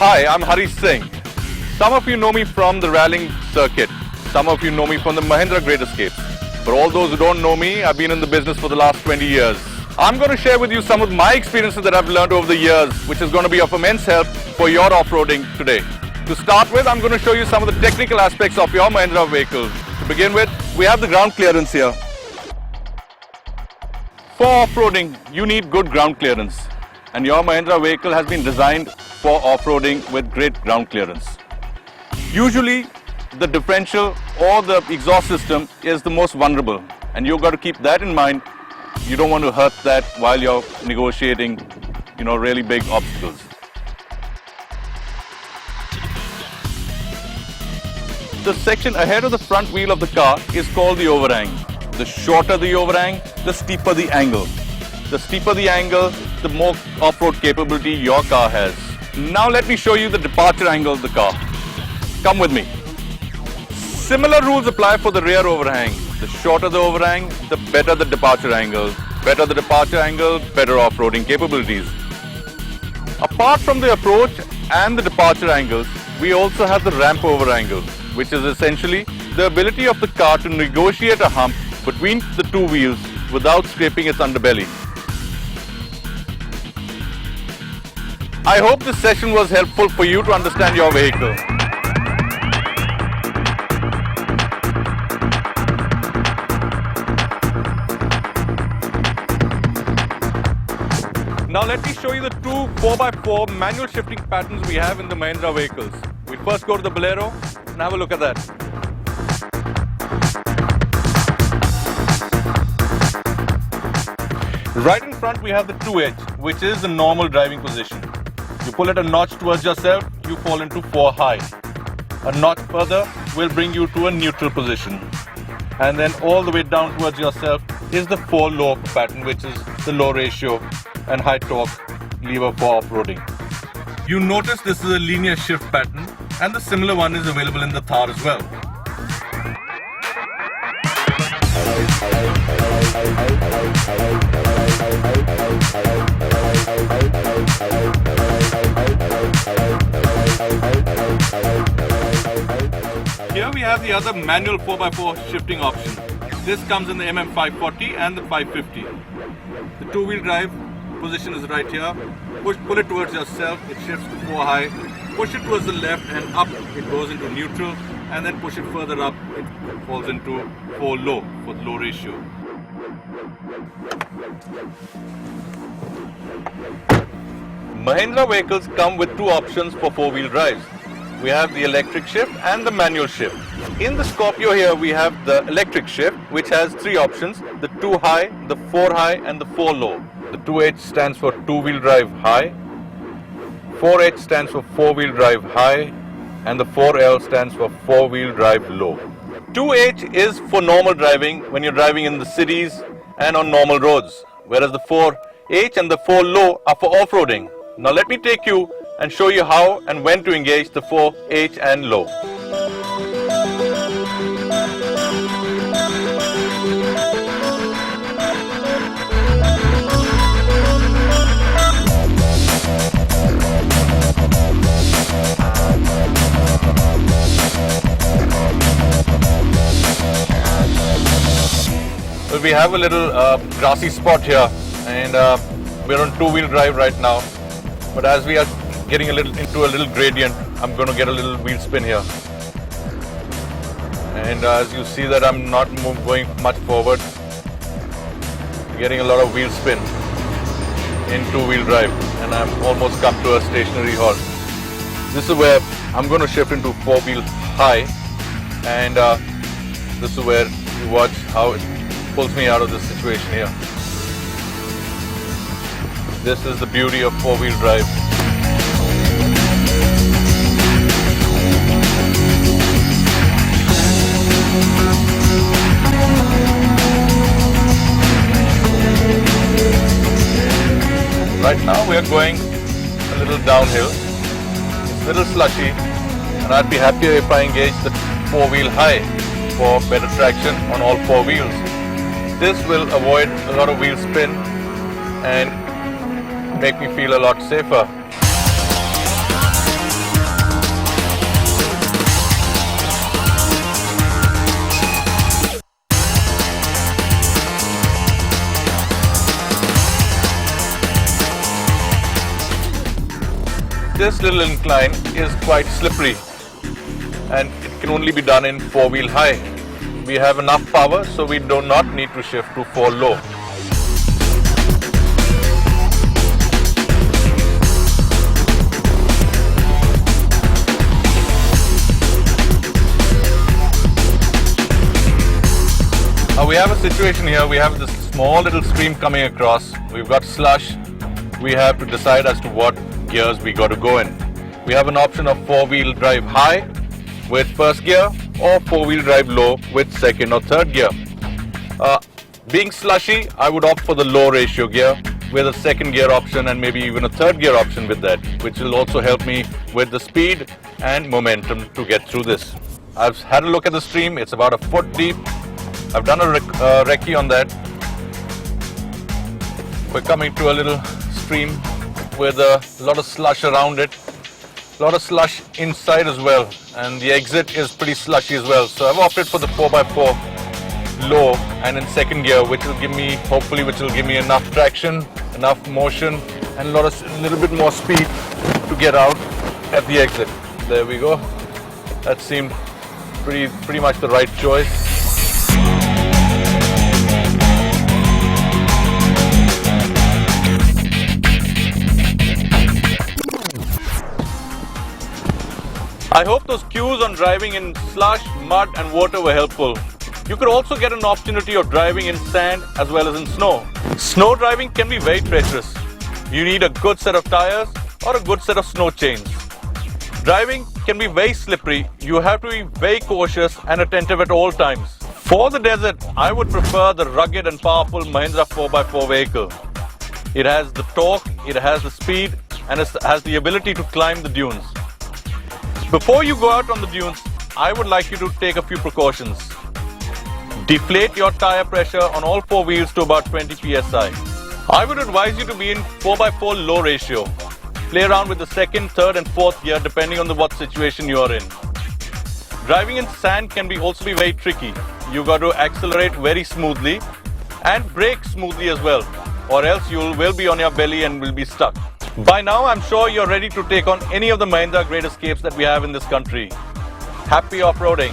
Hi, I'm Hari Singh. Some of you know me from the rallying circuit. Some of you know me from the Mahindra Great Escape. For all those who don't know me, I've been in the business for the last 20 years. I'm going to share with you some of my experiences that I've learned over the years, which is going to be of immense help for your off-roading today. To start with, I'm going to show you some of the technical aspects of your Mahindra vehicle. To begin with, we have the ground clearance here. For off-roading, you need good ground clearance. And your Mahindra vehicle has been designed for off-roading with great ground clearance. Usually, the differential or the exhaust system is the most vulnerable, and you've got to keep that in mind. You don't want to hurt that while you're negotiating, really big obstacles. The section ahead of the front wheel of the car is called the overhang. The shorter the overhang, the steeper the angle. The steeper the angle, the more off-road capability your car has. Now let me show you the departure angle of the car. Come with me. Similar rules apply for the rear overhang. The shorter the overhang, the better the departure angle. Better the departure angle, better off-roading capabilities. Apart from the approach and the departure angles, we also have the ramp over angle, which is essentially the ability of the car to negotiate a hump between the two wheels without scraping its underbelly. I hope this session was helpful for you to understand your vehicle. Now let me show you the two 4x4 manual shifting patterns we have in the Mahindra vehicles. We first go to the Bolero and have a look at that. Right in front we have the 2H, which is the normal driving position. You pull it a notch towards yourself, you fall into 4 high. A notch further will bring you to a neutral position. And then all the way down towards yourself is the 4 low pattern, which is the low ratio and high torque lever for off-roading. You notice this is a linear shift pattern, and the similar one is available in the Thar as well. Here we have the other manual 4x4 shifting option. This comes in the MM540 and the 550. The two-wheel drive position is right here. Pull it towards yourself, it shifts to 4 high. Push it towards the left and up, it goes into neutral. And then push it further up, it falls into 4 low for the low ratio. Mahindra vehicles come with 2 options for 4-wheel drives. We have the electric shift and the manual shift. In the Scorpio here we have the electric shift, which has 3 options: the 2 high, the 4 high and the 4 low. The 2H stands for 2-wheel drive high, 4H stands for 4-wheel drive high, and the 4L stands for 4-wheel drive low. 2H is for normal driving when you're driving in the cities and on normal roads, whereas the 4H and the 4 low are for off-roading. Now let me take you and show you how and when to engage the 4H and low. Well, we have a little grassy spot here, and we're on 2-wheel drive right now. But as we are getting into a little gradient, I'm going to get a little wheel spin here. And as you see that I'm not going much forward, getting a lot of wheel spin in 2-wheel drive, and I'm almost come to a stationary halt. This is where I'm going to shift into 4-wheel high, and this is where You watch how it pulls me out of this situation here. This is the beauty of four-wheel drive. Right now we are going a little downhill. It's a little slushy, and I'd be happier if I engage the four-wheel high for better traction on all four wheels. This will avoid a lot of wheel spin and make me feel a lot safer. This little incline is quite slippery and it can only be done in four-wheel high. We have enough power, so we do not need to shift to four low. Now we have a situation here, we have this small little stream coming across. We've got slush. We have to decide as to what gears we got to go in. We have an option of four-wheel drive high with first gear or four-wheel drive low with second or third gear. Being slushy, I would opt for the low ratio gear with a second gear option and maybe even a third gear option with that, which will also help me with the speed and momentum to get through this. I've had a look at the stream, it's about a foot deep. I've done a recce on that. We're coming to a little stream with a lot of slush around it, a lot of slush inside as well, and the exit is pretty slushy as well. So I've opted for the 4x4 low and in second gear, which will give me, hopefully, enough traction, enough motion, and a little bit more speed to get out at the exit. There we go. That seemed pretty much the right choice. I hope those cues on driving in slush, mud and water were helpful. You could also get an opportunity of driving in sand as well as in snow. Snow driving can be very treacherous. You need a good set of tires or a good set of snow chains. Driving can be very slippery. You have to be very cautious and attentive at all times. For the desert, I would prefer the rugged and powerful Mahindra 4x4 vehicle. It has the torque, it has the speed, and it has the ability to climb the dunes. Before you go out on the dunes, I would like you to take a few precautions. Deflate your tire pressure on all four wheels to about 20 psi. I would advise you to be in 4x4 low ratio. Play around with the second, third and fourth gear depending on what situation you are in. Driving in sand can also be very tricky. You got to accelerate very smoothly and brake smoothly as well, or else you will be on your belly and will be stuck. By now, I'm sure you're ready to take on any of the Mahindra Great Escapes that we have in this country. Happy off-roading!